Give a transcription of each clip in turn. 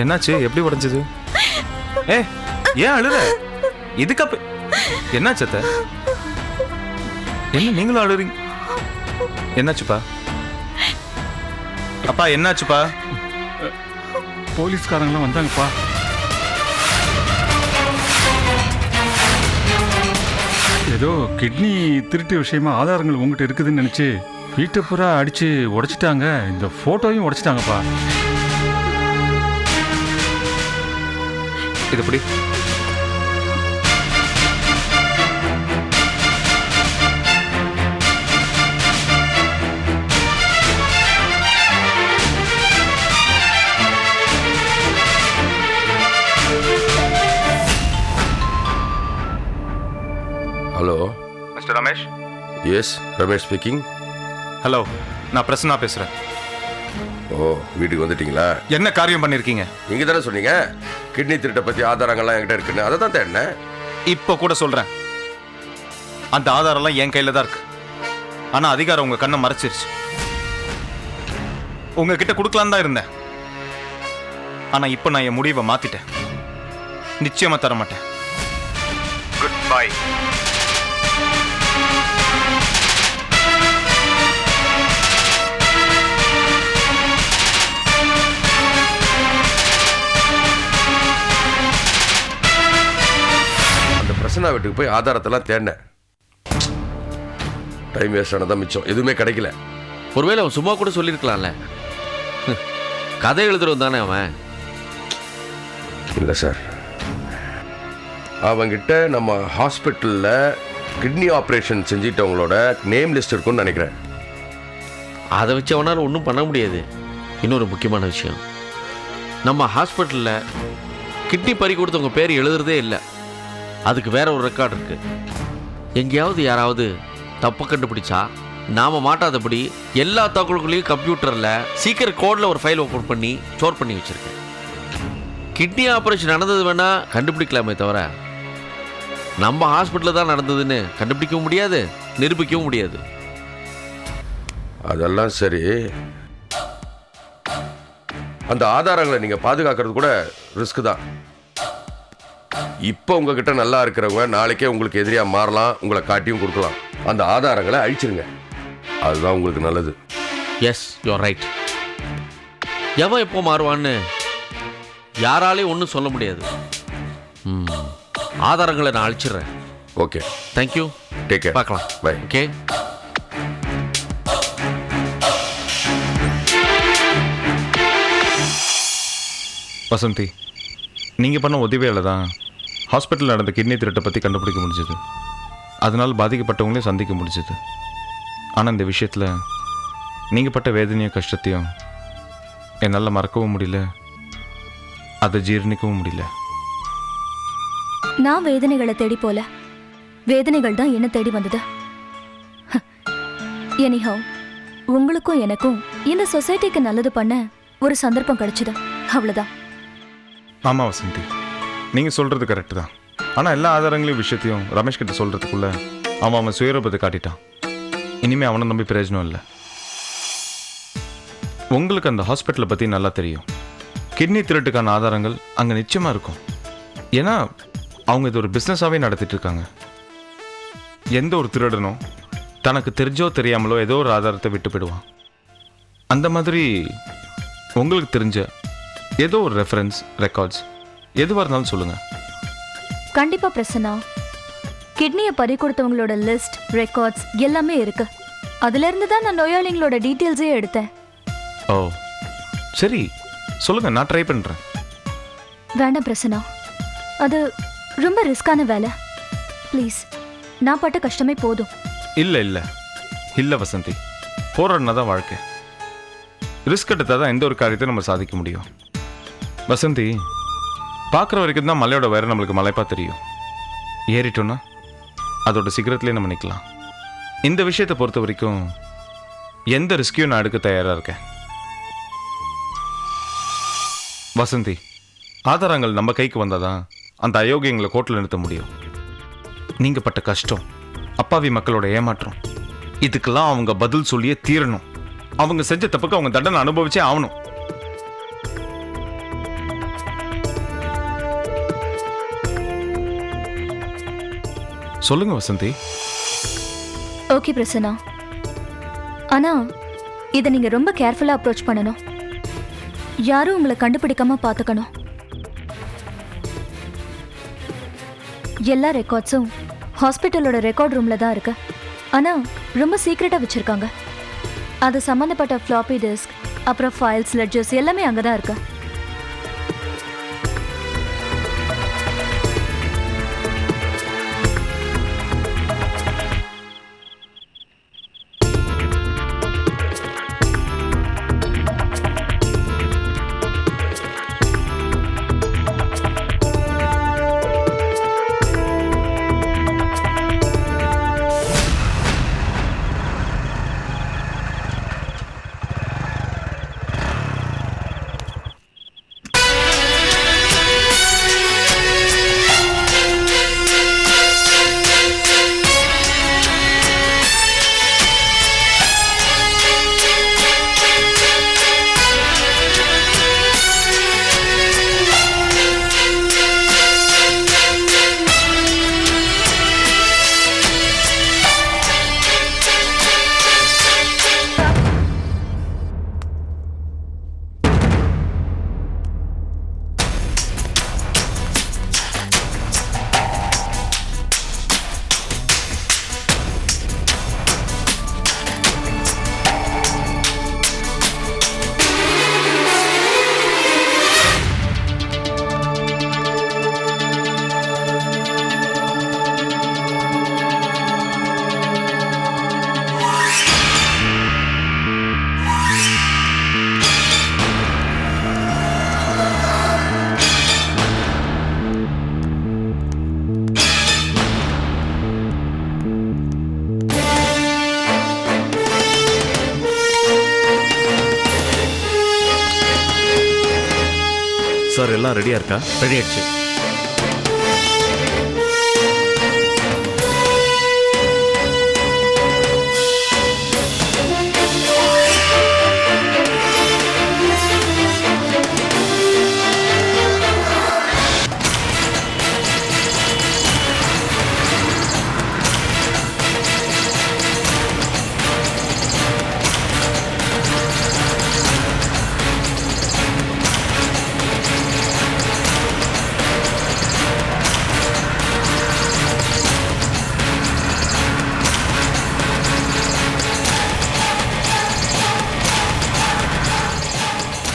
என்னாச்சு? எப்படி உடைஞ்சது? ஏன் அழுற? இதுக்கு என்னாச்சு அத்தை? என்ன நீங்களும் அழுறீங்க? என்னாச்சுப்பா? அப்பா என்னாச்சுப்பா? போலீஸ்காரங்களாம் வந்தாங்கப்பா. ஏதோ கிட்னி திருட்டு விஷயமா ஆதாரங்கள் உங்ககிட்ட இருக்குதுன்னு நினைச்சு வீட்டை பூரா அடிச்சு உடைச்சிட்டாங்க. இந்த போட்டோவையும் உடைச்சிட்டாங்கப்பா. இது எப்படி? Hello mister Ramesh. Yes, Ramesh speaking. Hello, நான் பிரசன்னா பேசுறேன். ஓ, வீட்டுக்கு வந்துட்டீங்களா? என்ன காரியம் பண்ணிருக்கீங்க? நீங்க தானே சொன்னீங்க கிட்னி திருட்டை பத்தி ஆதாரங்கள்லாம் என்கிட்ட இருக்குன்னு. அதை தான் தேடினேன். இப்போ கூட சொல்றேன், அந்த ஆதாரம்லாம் என் கையில தான் இருக்கு. ஆனா அதிகாரம் உங்க கண்ணை மறைச்சிருச்சு. உங்ககிட்ட கொடுக்கலான்னு தான் இருந்தேன். ஆனா இப்போ நான் என் முடிவை மாத்திட்டேன். நிச்சயமா தர மாட்டேன். Good bye. பிரசன்னா வீட்டுக்கு போய் ஆதாரத்தெல்லாம் தேடினேன். டைம் வேஸ்ட் ஆனதான் மிச்சம். எதுவுமே கிடைக்கல. ஒருவேளை அவன் சும்மா கூட சொல்லியிருக்கலாம்ல. கதை எழுதுறவன் தானே அவன். இல்லை சார், அவங்கிட்ட நம்ம ஹாஸ்பிட்டலில் கிட்னி ஆப்ரேஷன் செஞ்சிட்டவங்களோட நேம் லிஸ்ட் இருக்குன்னு நினைக்கிறேன். அதை வச்சு அவனால் ஒன்றும் பண்ண முடியாது. இன்னொரு முக்கியமான விஷயம், நம்ம ஹாஸ்பிட்டலில் கிட்னி பறி கொடுத்தவங்க பேர் எழுதுறதே இல்லை. அதுக்கு வேற ஒரு ரெக்கார்டு இருக்கு. எங்கேயாவது யாராவது தப்பு கண்டுபிடிச்சா நாம மாட்டாதபடி எல்லா தகவல்களையும் கம்ப்யூட்டரில் சீக்கிரம் கோடில் ஒரு ஃபைல் ஓப்பன் பண்ணி ஸ்டோர் பண்ணி வச்சிருக்கேன். கிட்னி ஆப்ரேஷன் நடந்தது வேணா கண்டுபிடிக்கலாமே தவிர நம்ம ஹாஸ்பிட்டலில் தான் நடந்ததுன்னு கண்டுபிடிக்கவும் முடியாது, நிரூபிக்கவும் முடியாது. அதெல்லாம் சரி, அந்த ஆதாரங்களை நீங்கள் பாதுகாக்கிறது கூட ரிஸ்க் தான். இப்போ உங்ககிட்ட நல்லா இருக்கிறவங்க நாளைக்கே உங்களுக்கு எதிரியா மாறலாம், உங்களை காட்டியும் கொடுக்கலாம். அந்த ஆதாரங்களை அழிச்சிருங்க, அதுதான் உங்களுக்கு நல்லது. Yes, you are right. எவன் எப்போ மாறுவான்னு யாராலையும் ஒன்றும் சொல்ல முடியாது. ஆதாரங்களை நான் அழிச்சிடுறேன். Okay, thank you. Take care. பார்க்கலாம். பை. ஓகே. வசந்தி, நீங்கள் பண்ண உதவியால் தான் ஹாஸ்பிட்டலில் நடந்த கிட்னி திருட்டை பற்றி கண்டுபிடிக்க முடிஞ்சது. அதனால் பாதிக்கப்பட்டவங்களையும் சந்திக்க முடிஞ்சது. ஆனால் இந்த விஷயத்தில் நீங்கள் பட்ட வேதனையும் கஷ்டத்தையும் என்னால் மறக்கவும் முடியல, அதை ஜீர்ணிக்கவும் முடியல. நான் வேதனைகளை தேடி போல, வேதனைகள் தான் என்ன தேடி வந்தது. எனிஹவ், உங்களுக்கும் எனக்கும் இந்த சொசைட்டிக்கு நல்லது பண்ண ஒரு சந்தர்ப்பம் கிடைச்சது, அவ்வளோதான். ஆமாம் வசந்தி, நீங்கள் சொல்கிறது கரெக்டு தான். ஆனால் எல்லா ஆதாரங்களையும் விஷயத்தையும் ரமேஷ் கிட்ட சொல்கிறதுக்குள்ள அவன் சுயரூபத்தை காட்டிட்டான். இனிமேல் அவனை நம்பி பிரயோஜனம் இல்லை. உங்களுக்கு அந்த ஹாஸ்பிட்டலை பற்றி நல்லா தெரியும். கிட்னி திருட்டுக்கான ஆதாரங்கள் அங்கே நிச்சயமாக இருக்கும். ஏன்னா அவங்க இது ஒரு பிஸ்னஸாகவே நடத்திட்டு இருக்காங்க. எந்த ஒரு திருடனும் தனக்கு தெரிஞ்சோ தெரியாமலோ ஏதோ ஒரு ஆதாரத்தை விட்டு போயிடுவான். அந்த மாதிரி உங்களுக்கு தெரிஞ்ச ஏதோ ஒரு ரெஃபரன்ஸ், ரெக்கார்ட்ஸ் எதுவாக இருந்தாலும் சொல்லுங்கள். கண்டிப்பா பிரசன்னா, கிட்னியை பறி கொடுத்தவங்களோட லிஸ்ட், ரெக்கார்ட்ஸ் எல்லாமே இருக்கு. அதுல இருந்து தான் நான் நோயாளிகளோட டீட்டெயில்ஸே எடுத்தேன். ஓ சரி, சொல்லுங்க, நான் ட்ரை பண்றேன். வேண்டாம் பிரசன்னா, அது ரொம்ப ரிஸ்கான வேலை. ப்ளீஸ், நான் பட்ட கஷ்டமே போதும். இல்லை இல்லை இல்லை வசந்தி, போராடினா தான் வாழ்க்கை. ரிஸ்க் எடுத்தால் தான் எந்த ஒரு காரியத்தையும் நம்ம சாதிக்க முடியும். வசந்தி, பார்க்குற வரைக்கும் தான் மலையோட வேறு நம்மளுக்கு மலைப்பா தெரியும். ஏறிட்டோன்னா அதோட சிகரத்துலேயே நம்ம நிற்கலாம். இந்த விஷயத்தை பொறுத்த வரைக்கும் எந்த ரிஸ்கையும் நான் எடுக்க தயாராக இருக்கேன். வசந்தி, ஆதாரங்கள் நம்ம கைக்கு வந்தாதான் அந்த அயோக்கியங்களை கோர்ட்டில் நிறுத்த முடியும். நீங்கள் பட்ட கஷ்டம், அப்பாவி மக்களோட ஏமாற்றம், இதுக்கெல்லாம் அவங்க பதில் சொல்லியே தீரணும். அவங்க செஞ்ச தப்புக்கு அவங்க தண்டனை அனுபவிச்சே ஆகணும். சொல்லுங்க வசந்தி. ஓகே பிரசன்னா, ஆனா இதை நீங்க ரொம்ப கேர்ஃபுல்லா அப்ரோச் பண்ணணும். யாரும் உங்களை கண்டுபிடிக்காம பார்த்துக்கணும். எல்லா ரெக்கார்ட்ஸும் ஹாஸ்பிட்டலோட ரெக்கார்ட் ரூம்ல தான் இருக்கு. ஆனா ரொம்ப சீக்ரெட்டா வச்சிருக்காங்க. அது சம்பந்தப்பட்ட ஃப்ளாப்பி டிஸ்க், அப்புறம் ஃபைல்ஸ், லெட்ஜர்ஸ் எல்லாமே அங்கதான் இருக்கு. சார் எல்லாம் ரெடியா இருக்கா? ரெடி ஆயிடுச்சு.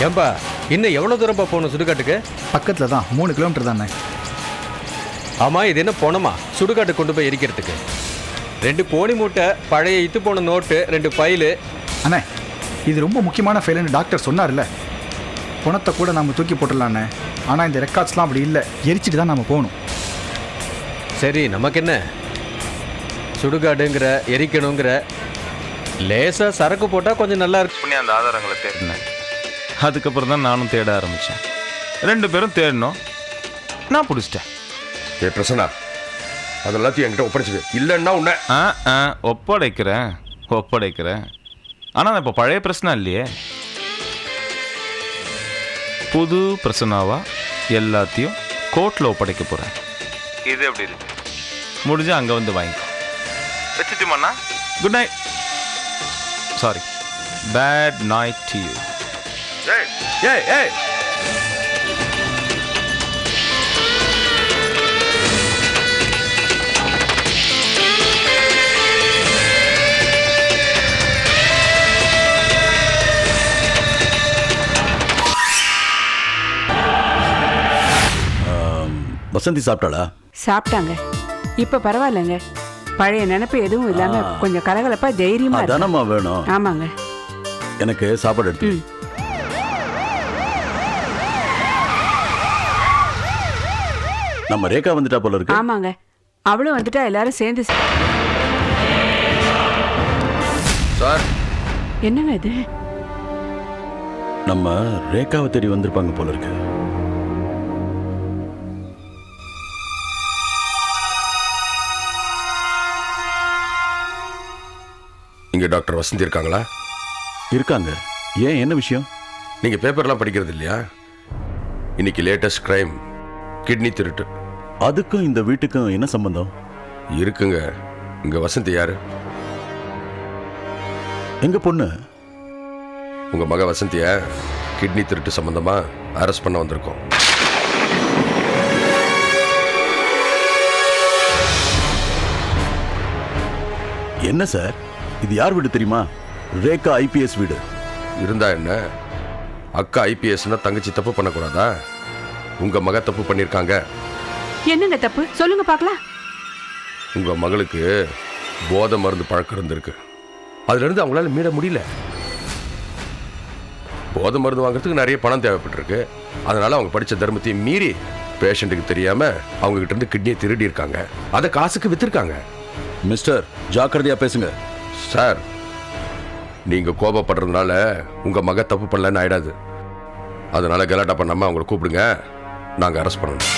ஏன்பா இன்னும் எவ்வளோ தூரம்ப்பா போகணும் சுடுகாட்டுக்கு? பக்கத்தில் தான், 3 கிலோமீட்டர் தானே. ஆமாம், இது என்ன போனோமா சுடுகாட்டு கொண்டு போய் எரிக்கிறதுக்கு? 2 கோணி மூட்டை, பழைய இத்து போன நோட்டு, 2 ஃபைலு. அண்ணே, இது ரொம்ப முக்கியமான ஃபைலுன்னு டாக்டர் சொன்னார்ல. பணத்தை கூட நம்ம தூக்கி போட்டுடலாண்ணே. ஆனால் இந்த ரெக்கார்ட்ஸ்லாம் அப்படி இல்லை, எரிச்சிட்டு தான் நம்ம போகணும். சரி, நமக்கு என்ன சுடுகாடுங்கிற எரிக்கணுங்கிற, லேசாக சரக்கு போட்டால் கொஞ்சம் நல்லா இருக்கு. பண்ணி அந்த ஆதாரங்களை தேடினேன். அதுக்கப்புறம் தான் நானும் தேட ஆரம்பித்தேன். 2 பேரும் தேடணும், நான் பிடிச்சிட்டேன். ஏ பிரசன்னா, அது எல்லாத்தையும் என்கிட்ட ஒப்படைச்சிடு. இல்லைன்னா உன்னை ஒப்படைக்கிறேன். ஆனால் இப்போ பழைய பிரச்சனை இல்லையே. புது பிரச்சனாவா எல்லாத்தையும் கோர்ட்டில் ஒப்படைக்க போகிறேன். இது எப்படி இருக்கு? முடிஞ்சா அங்கே வந்து வாங்கிக்கோ. வச்சுட்டுமாண்ணா, good night. Sorry, bad night to you. ஏய் ஏய் ஏய் வசந்தி சாப்பிட்டாளா? சாப்பிட்டாங்க. இப்ப பரவாயில்லைங்க. பழைய நினைப்பு எதுவும் இல்லாம கொஞ்சம் கலகலப்பா தைரியமா இருக்கு. தானம்மா வேணும். ஆமாங்க. எனக்கு சாப்பாடு எடுத்து. நம்ம ரேகா வந்துட்டா போல இருக்கு. ஆமாங்க, அவளும் வந்துட்டா எல்லாரும் சேர்ந்து சார். என்னங்க இது? நம்ம ரேகாவை தேடி வந்திருப்பாங்க போல இருக்கு. இங்க டாக்டர் வசந்தி இருக்காங்களா? இருக்காங்க. ஏன், என்ன விஷயம்? நீங்க பேப்பர்லாம் படிக்கிறது இல்லையா? இன்னைக்கு லேட்டஸ்ட் கிரைம், கிட்னி திருட்டு. அதுக்கும் இந்த வீட்டுக்கும் என்ன சம்பந்தம்? இருக்குங்க. இங்க வசந்தி யாரு? எங்க பொண்ணு? உங்க மக வசந்திய கிட்னி திருட்டு சம்பந்தமா அரெஸ்ட் பண்ண வந்திருக்கோம். என்ன சார், இது யார் வீடு தெரியுமா? ரேகா ஐபிஎஸ் வீடு. இருந்தா என்ன, அக்கா ஐபிஎஸ்னா தங்கச்சி தப்பு பண்ணக்கூடாதா? உங்க மக தப்பு பண்ணியிருக்காங்க. என்னங்க தப்பு சொல்லுங்க பார்க்கலாம். உங்க மகளுக்கு போதை மருந்து பழக்கம் இருந்திருக்கு. அதுல இருந்து அவங்களால மீட முடியல. போதை மருந்து வாங்குறதுக்கு நிறைய பணம் தேவைப்பட்டிருக்கு. அதனால அவங்க படிச்ச தர்மத்தையும் மீறி பேஷண்ட்டுக்கு தெரியாம அவங்க கிட்ட இருந்து கிட்னியை திருடி இருக்காங்க. அதை காசுக்கு வித்திருக்காங்க. மிஸ்டர், ஜாக்கிரதையா பேசுங்க. சார், நீங்க கோபப்படுறதுனால உங்க மக தப்பு பண்ணலன்னு ஆயிடாது. அதனால கலாட்டா பண்ணாம அவங்களை கூப்பிடுங்க, நாங்க அரெஸ்ட் பண்ணணும்.